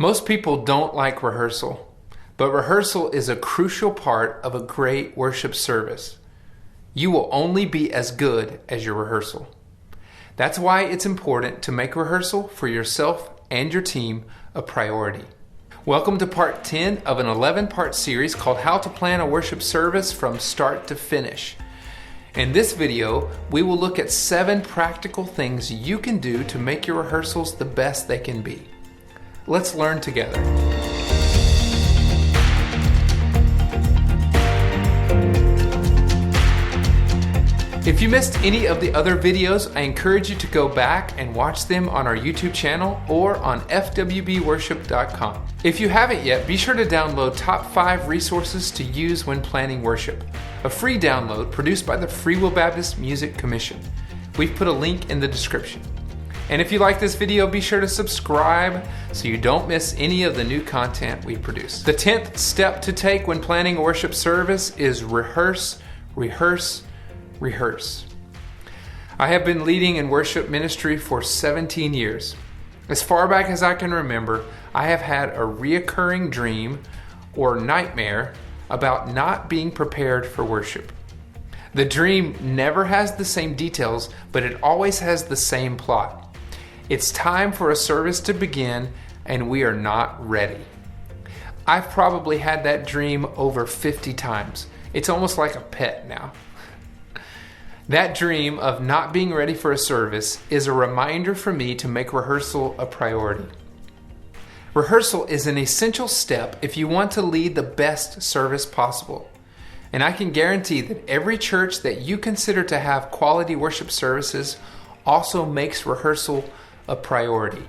Most people don't like rehearsal, but rehearsal is a crucial part of a great worship service. You will only be as good as your rehearsal. That's why it's important to make rehearsal for yourself and your team a priority. Welcome to part 10 of an 11-part series called How to Plan a Worship Service from Start to Finish. In this video, we will look at 7 practical things you can do to make your rehearsals the best they can be. Let's learn together. If you missed any of the other videos, I encourage you to go back and watch them on our YouTube channel or on fwbworship.com. If you haven't yet, be sure to download Top 5 Resources to Use When Planning Worship, a free download produced by the Free Will Baptist Music Commission. We've put a link in the description. And if you like this video, be sure to subscribe so you don't miss any of the new content we produce. The 10th step to take when planning a worship service is rehearse, rehearse, rehearse. I have been leading in worship ministry for 17 years. As far back as I can remember, I have had a reoccurring dream or nightmare about not being prepared for worship. The dream never has the same details, but it always has the same plot. It's time for a service to begin and we are not ready. I've probably had that dream over 50 times. It's almost like a pet now. That dream of not being ready for a service is a reminder for me to make rehearsal a priority. Rehearsal is an essential step if you want to lead the best service possible. And I can guarantee that every church that you consider to have quality worship services also makes rehearsal a priority.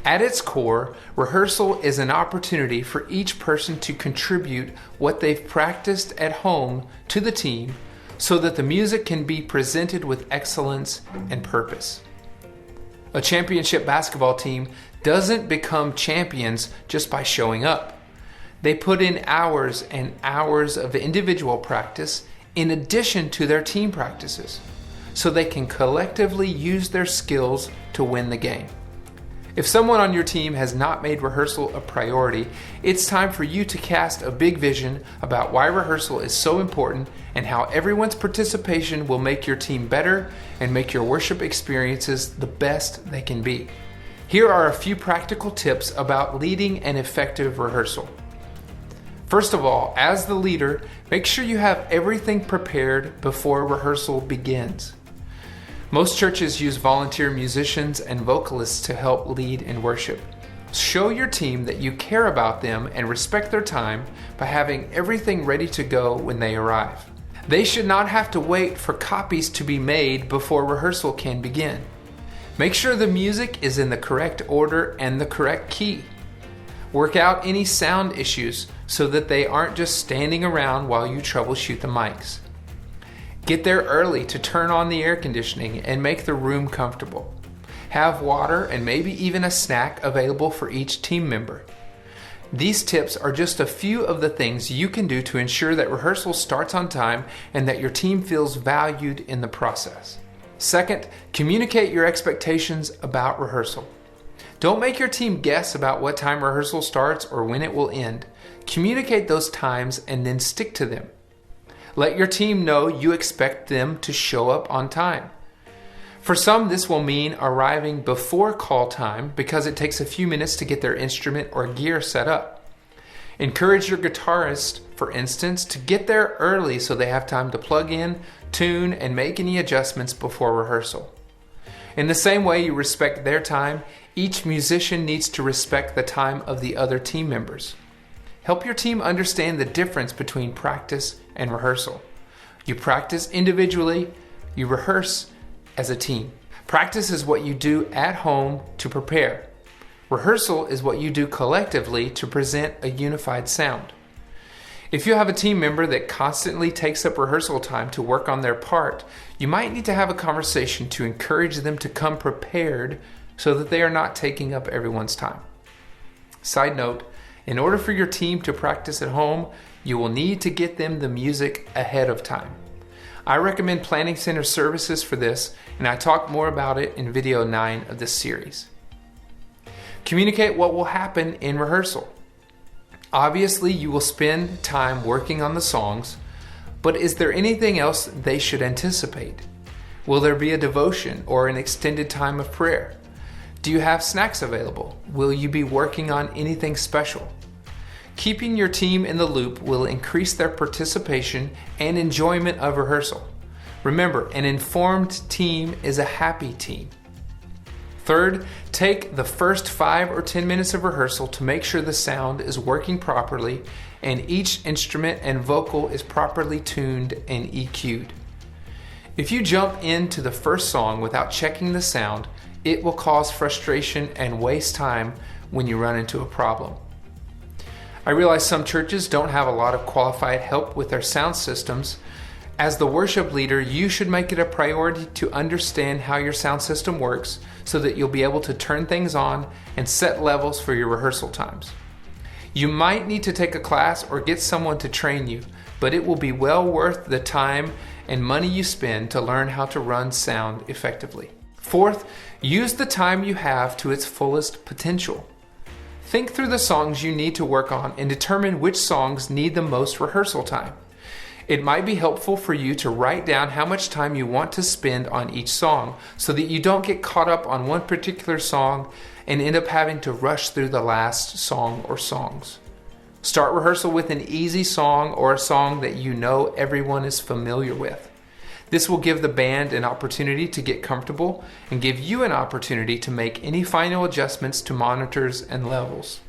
At its core, rehearsal is an opportunity for each person to contribute what they've practiced at home to the team so that the music can be presented with excellence and purpose. A championship basketball team doesn't become champions just by showing up. They put in hours and hours of individual practice in addition to their team practices, so they can collectively use their skills to win the game. If someone on your team has not made rehearsal a priority, it's time for you to cast a big vision about why rehearsal is so important and how everyone's participation will make your team better and make your worship experiences the best they can be. Here are a few practical tips about leading an effective rehearsal. First of all, as the leader, make sure you have everything prepared before rehearsal begins. Most churches use volunteer musicians and vocalists to help lead in worship. Show your team that you care about them and respect their time by having everything ready to go when they arrive. They should not have to wait for copies to be made before rehearsal can begin. Make sure the music is in the correct order and the correct key. Work out any sound issues so that they aren't just standing around while you troubleshoot the mics. Get there early to turn on the air conditioning and make the room comfortable. Have water and maybe even a snack available for each team member. These tips are just a few of the things you can do to ensure that rehearsal starts on time and that your team feels valued in the process. Second, communicate your expectations about rehearsal. Don't make your team guess about what time rehearsal starts or when it will end. Communicate those times and then stick to them. Let your team know you expect them to show up on time. For some, this will mean arriving before call time because it takes a few minutes to get their instrument or gear set up. Encourage your guitarist, for instance, to get there early so they have time to plug in, tune, and make any adjustments before rehearsal. In the same way you respect their time, each musician needs to respect the time of the other team members. Help your team understand the difference between practice and rehearsal. You practice individually, you rehearse as a team. Practice is what you do at home to prepare. Rehearsal is what you do collectively to present a unified sound. If you have a team member that constantly takes up rehearsal time to work on their part, you might need to have a conversation to encourage them to come prepared so that they are not taking up everyone's time. Side note, in order for your team to practice at home, you will need to get them the music ahead of time. I recommend Planning Center services for this, and I talk more about it in video 9 of this series. Communicate what will happen in rehearsal. Obviously, you will spend time working on the songs, but is there anything else they should anticipate? Will there be a devotion or an extended time of prayer? Do you have snacks available? Will you be working on anything special? Keeping your team in the loop will increase their participation and enjoyment of rehearsal. Remember, an informed team is a happy team. Third, take the first 5 or 10 minutes of rehearsal to make sure the sound is working properly and each instrument and vocal is properly tuned and EQ'd. If you jump into the first song without checking the sound, it will cause frustration and waste time when you run into a problem. I realize some churches don't have a lot of qualified help with their sound systems. As the worship leader, you should make it a priority to understand how your sound system works so that you'll be able to turn things on and set levels for your rehearsal times. You might need to take a class or get someone to train you, but it will be well worth the time and money you spend to learn how to run sound effectively. Fourth, use the time you have to its fullest potential. Think through the songs you need to work on and determine which songs need the most rehearsal time. It might be helpful for you to write down how much time you want to spend on each song so that you don't get caught up on one particular song and end up having to rush through the last song or songs. Start rehearsal with an easy song or a song that you know everyone is familiar with. This will give the band an opportunity to get comfortable and give you an opportunity to make any final adjustments to monitors and levels.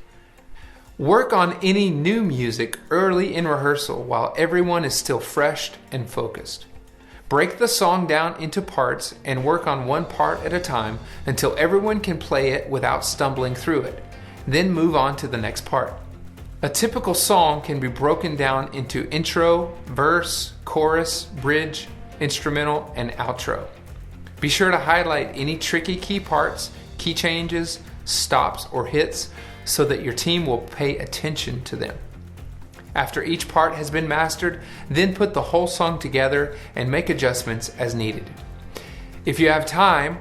Work on any new music early in rehearsal while everyone is still fresh and focused. Break the song down into parts and work on one part at a time until everyone can play it without stumbling through it. Then move on to the next part. A typical song can be broken down into intro, verse, chorus, bridge, instrumental, and outro. Be sure to highlight any tricky key parts, key changes, stops, or hits so that your team will pay attention to them. After each part has been mastered, then put the whole song together and make adjustments as needed. If you have time,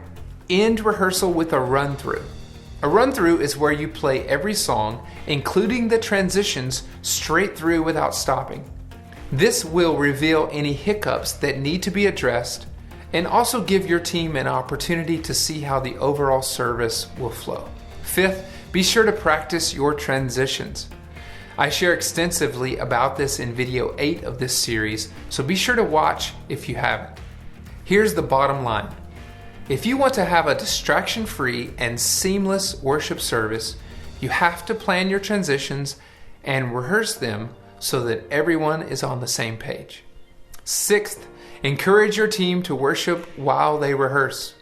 end rehearsal with a run-through. A run-through is where you play every song, including the transitions, straight through without stopping. This will reveal any hiccups that need to be addressed and also give your team an opportunity to see how the overall service will flow. Fifth, be sure to practice your transitions. I share extensively about this in video 8 of this series, so be sure to watch if you haven't. Here's the bottom line. If you want to have a distraction-free and seamless worship service, you have to plan your transitions and rehearse them so that everyone is on the same page. Sixth, encourage your team to worship while they rehearse.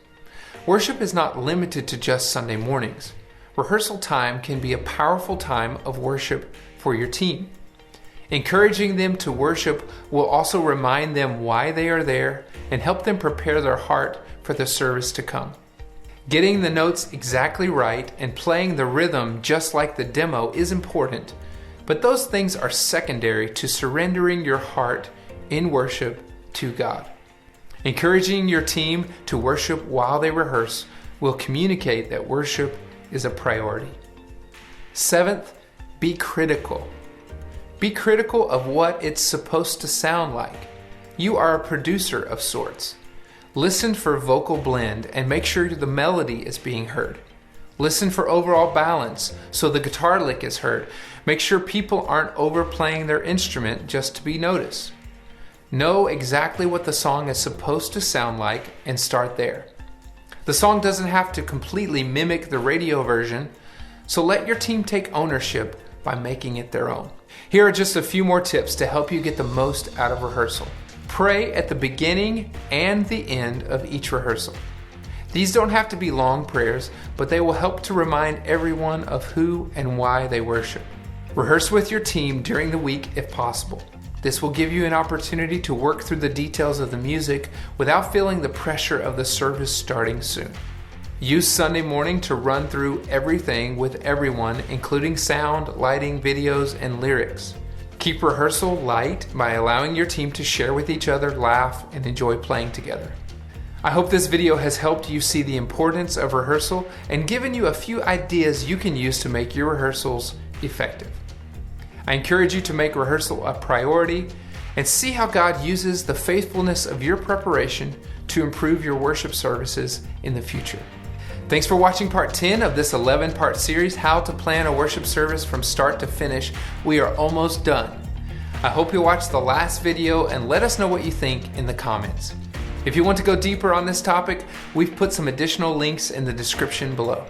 Worship is not limited to just Sunday mornings. Rehearsal time can be a powerful time of worship for your team. Encouraging them to worship will also remind them why they are there and help them prepare their heart for the service to come. Getting the notes exactly right and playing the rhythm just like the demo is important, but those things are secondary to surrendering your heart in worship to God. Encouraging your team to worship while they rehearse will communicate that worship is a priority. Seventh, be critical. Be critical of what it's supposed to sound like. You are a producer of sorts. Listen for vocal blend and make sure the melody is being heard. Listen for overall balance so the guitar lick is heard. Make sure people aren't overplaying their instrument just to be noticed. Know exactly what the song is supposed to sound like and start there. The song doesn't have to completely mimic the radio version, so let your team take ownership by making it their own. Here are just a few more tips to help you get the most out of rehearsal. Pray at the beginning and the end of each rehearsal. These don't have to be long prayers, but they will help to remind everyone of who and why they worship. Rehearse with your team during the week if possible. This will give you an opportunity to work through the details of the music without feeling the pressure of the service starting soon. Use Sunday morning to run through everything with everyone, including sound, lighting, videos, and lyrics. Keep rehearsal light by allowing your team to share with each other, laugh, and enjoy playing together. I hope this video has helped you see the importance of rehearsal and given you a few ideas you can use to make your rehearsals effective. I encourage you to make rehearsal a priority and see how God uses the faithfulness of your preparation to improve your worship services in the future. Thanks for watching part 10 of this 11-part series, How to Plan a Worship Service from Start to Finish. We are almost done. I hope you watch the last video and let us know what you think in the comments. If you want to go deeper on this topic, we've put some additional links in the description below.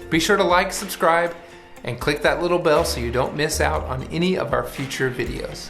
Be sure to like, subscribe, and click that little bell so you don't miss out on any of our future videos.